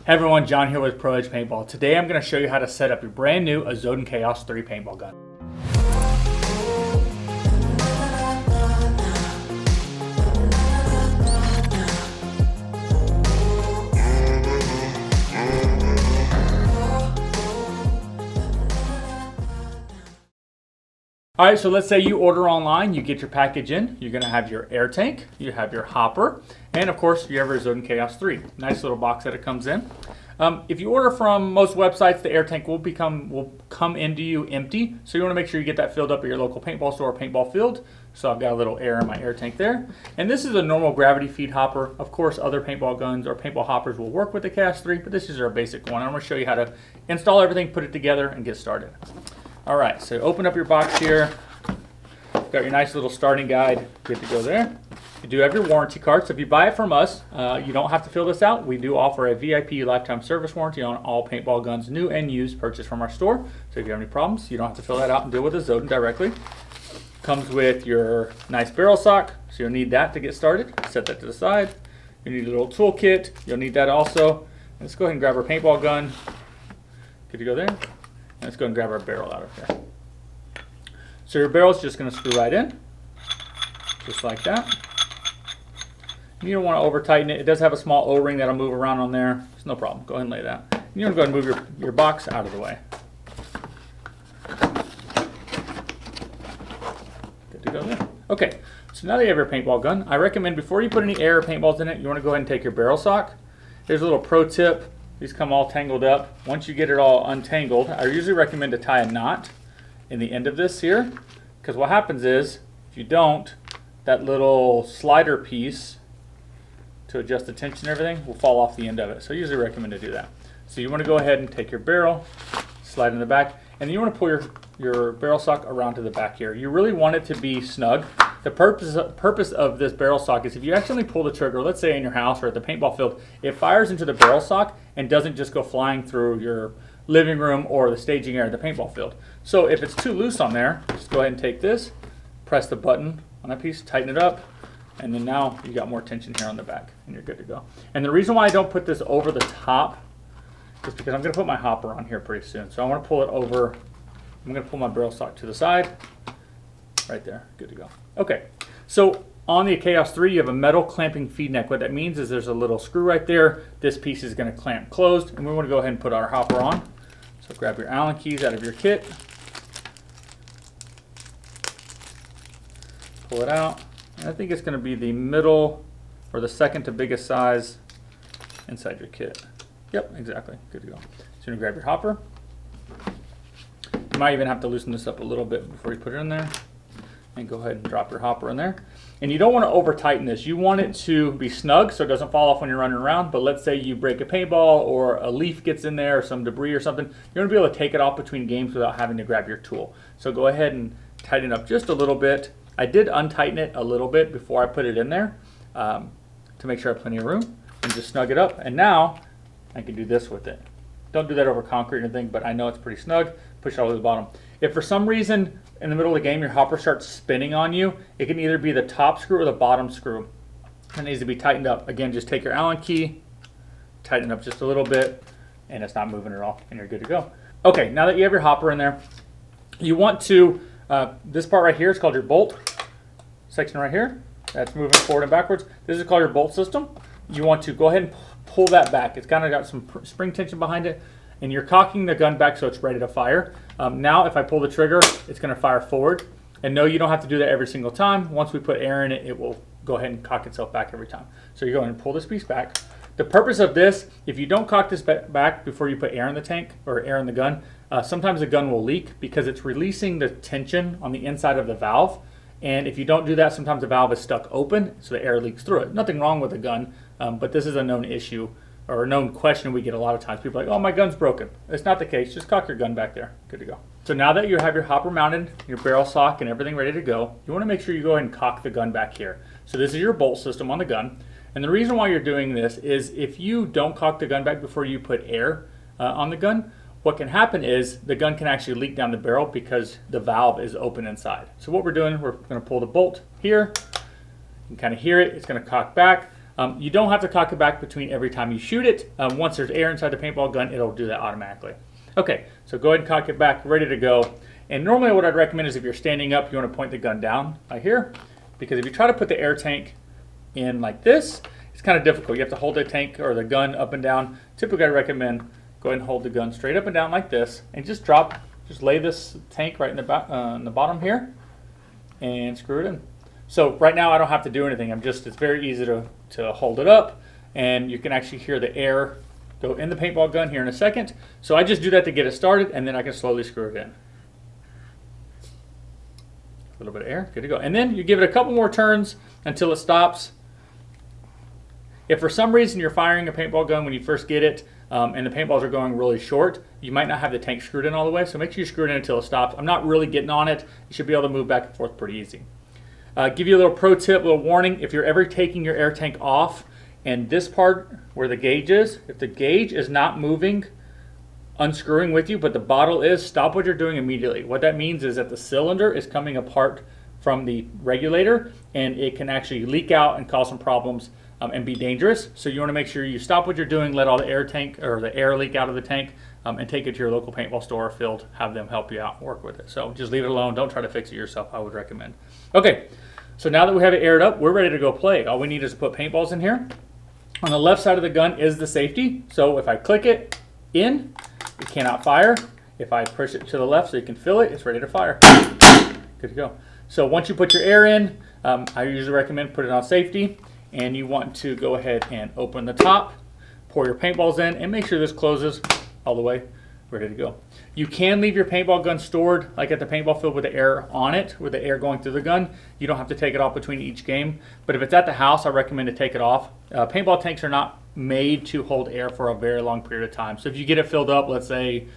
Hey everyone, John here with Pro Edge Paintball. Today I'm going to show you how to set up your brand new Azodin Kaos 3 paintball gun. Alright, so let's say you order online, you get your package in, you're going to have your air tank, you have your hopper, and of course you have your Azodin Kaos 3. Nice little box that it comes in. If you order from most websites, the air tank will come into you empty, so you want to make sure you get that filled up at your local paintball store or paintball field. So I've got a little air in my air tank there. And this is a normal gravity feed hopper. Of course, other paintball guns or paintball hoppers will work with the Kaos 3, but this is our basic one. I'm going to show you how to install everything, put it together, and get started. Alright, so open up your box here. Got your nice little starting guide, good to go there. You do have your warranty card, so if you buy it from us, you don't have to fill this out. We do offer a VIP lifetime service warranty on all paintball guns, new and used, purchased from our store. So if you have any problems, you don't have to fill that out and deal with Azodin directly. Comes with your nice barrel sock, so you'll need that to get started. Set that to the side. You need a little toolkit, you'll need that also. Let's go ahead and grab our paintball gun. Good to go there. And let's go and grab our barrel out of here. So your barrel is just going to screw right in, just like that. And you don't want to over tighten it. It does have a small O-ring that'll move around on there. It's no problem. Go ahead and lay that. And you want to go ahead and move your box out of the way. Good to go there. Okay, so now that you have your paintball gun, I recommend before you put any air or paintballs in it, you want to go ahead and take your barrel sock. Here's a little pro tip. These come all tangled up. Once you get it all untangled, I usually recommend to tie a knot in the end of this here, because what happens is, if you don't, that little slider piece to adjust the tension and everything will fall off the end of it. So I usually recommend to do that. So you want to go ahead and take your barrel, slide in the back, and then you want to pull your barrel sock around to the back here. You really want it to be snug. The purpose of this barrel sock is if you accidentally pull the trigger, let's say in your house or at the paintball field, it fires into the barrel sock and doesn't just go flying through your living room or the staging area of the paintball field. So if it's too loose on there, just go ahead and take this, press the button on that piece, tighten it up, and then now you got more tension here on the back and you're good to go. And the reason why I don't put this over the top is because I'm going to put my hopper on here pretty soon. So I want to pull it over. I'm going to pull my barrel sock to the side. Right there, good to go. Okay, so on the Kaos 3, you have a metal clamping feed neck. What that means is there's a little screw right there. This piece is going to clamp closed, and we want to go ahead and put our hopper on. So grab your Allen keys out of your kit. Pull it out. And I think it's going to be the middle or the second to biggest size inside your kit. Yep, exactly. Good to go. So you're going to grab your hopper. You might even have to loosen this up a little bit before you put it in there. And go ahead and drop your hopper in there. And you don't want to over tighten this. You want it to be snug so it doesn't fall off when you're running around. But let's say you break a paintball or a leaf gets in there or some debris or something. You're going to be able to take it off between games without having to grab your tool. So go ahead and tighten it up just a little bit. I did untighten it a little bit before I put it in there to make sure I have plenty of room. And just snug it up. And now I can do this with it. Don't do that over concrete or anything, but I know it's pretty snug. Push it all to the bottom. If for some reason in the middle of the game your hopper starts spinning on you, it can either be the top screw or the bottom screw. It needs to be tightened up. Again, just take your Allen key, tighten it up just a little bit, and it's not moving at all, and you're good to go. Okay, now that you have your hopper in there, you want to, this part right here is called your bolt section right here. That's moving forward and backwards. This is called your bolt system. You want to go ahead and pull that back. It's kind of got some spring tension behind it. And you're cocking the gun back so it's ready to fire. Now if I pull the trigger, it's going to fire forward. And no, you don't have to do that every single time. Once we put air in it, it will go ahead and cock itself back every time. So you go ahead and pull this piece back. The purpose of this, if you don't cock this back before you put air in the tank or air in the gun, sometimes the gun will leak because it's releasing the tension on the inside of the valve. And if you don't do that, sometimes the valve is stuck open, so the air leaks through it. Nothing wrong with the gun, but this is a known issue or a known question we get a lot of times. People are like, oh, my gun's broken. It's not the case. Just cock your gun back there. Good to go. So now that you have your hopper mounted, your barrel sock, and everything ready to go, you want to make sure you go ahead and cock the gun back here. So this is your bolt system on the gun. And the reason why you're doing this is if you don't cock the gun back before you put air on the gun, what can happen is the gun can actually leak down the barrel because the valve is open inside. So what we're doing, we're going to pull the bolt here. You can kind of hear it. It's going to cock back. You don't have to cock it back between every time you shoot it. Once there's air inside the paintball gun, it'll do that automatically. Okay, so go ahead and cock it back, ready to go. And normally what I'd recommend is if you're standing up, you want to point the gun down right here, because if you try to put the air tank in like this, it's kind of difficult. You have to hold the tank or the gun up and down. Typically I recommend go ahead and hold the gun straight up and down like this, and just lay this tank right in the bottom here, and screw it in. So right now I don't have to do anything. It's very easy to hold it up, and you can actually hear the air go in the paintball gun here in a second. So I just do that to get it started, and then I can slowly screw it in. A little bit of air, good to go. And then you give it a couple more turns until it stops. If for some reason you're firing a paintball gun when you first get it, and the paintballs are going really short, you might not have the tank screwed in all the way, so make sure you screw it in until it stops. I'm not really getting on it. You should be able to move back and forth pretty easy. Give you a little pro tip, a little warning. If you're ever taking your air tank off, and this part where the gauge is, if the gauge is not moving, unscrewing with you, but the bottle is, stop what you're doing immediately. What that means is that the cylinder is coming apart from the regulator, and it can actually leak out and cause some problems and be dangerous. So you want to make sure you stop what you're doing, let all the air leak out of the tank, and take it to your local paintball store or field, have them help you out and work with it. So just leave it alone. Don't try to fix it yourself, I would recommend. Okay, so now that we have it aired up, we're ready to go play. All we need is to put paintballs in here. On the left side of the gun is the safety. So if I click it in, it cannot fire. If I push it to the left so you can feel it, it's ready to fire. Good to go. So once you put your air in, I usually recommend put it on safety, and you want to go ahead and open the top, pour your paintballs in, and make sure this closes all the way, ready to go. You can leave your paintball gun stored like at the paintball field with the air on it, with the air going through the gun. You don't have to take it off between each game, but if it's at the house, I recommend to take it off. Paintball tanks are not made to hold air for a very long period of time. So if you get it filled up, let's say,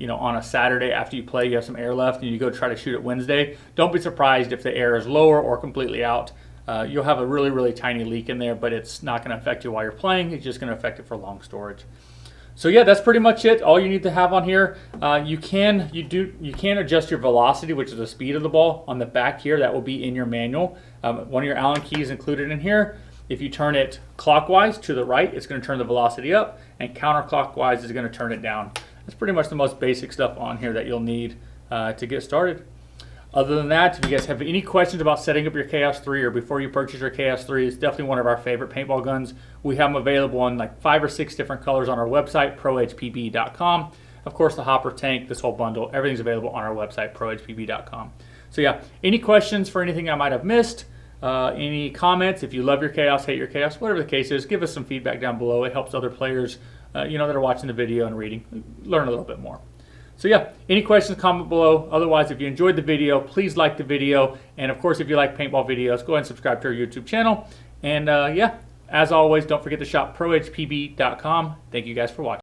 on a Saturday after you play, you have some air left and you go try to shoot it Wednesday, don't be surprised if the air is lower or completely out. You'll have a really, really tiny leak in there, but it's not going to affect you while you're playing. It's just going to affect it for long storage. So yeah, that's pretty much it. All you need to have on here. You can adjust your velocity, which is the speed of the ball, on the back here. That will be in your manual. One of your Allen keys included in here. If you turn it clockwise to the right, it's going to turn the velocity up, and counterclockwise is going to turn it down. That's pretty much the most basic stuff on here that you'll need to get started. Other than that, if you guys have any questions about setting up your Chaos 3 or before you purchase your Chaos 3, it's definitely one of our favorite paintball guns. We have them available in like 5 or 6 different colors on our website, prohpb.com. Of course, the hopper, tank, this whole bundle, everything's available on our website, prohpb.com. So yeah, any questions for anything I might have missed? Any comments? If you love your Chaos, hate your Chaos, whatever the case is, give us some feedback down below. It helps other players that are watching the video and reading learn a little bit more. So yeah, any questions, comment below. Otherwise, if you enjoyed the video, please like the video. And of course, if you like paintball videos, go ahead and subscribe to our YouTube channel. And yeah, as always, don't forget to shop prohpb.com. Thank you guys for watching.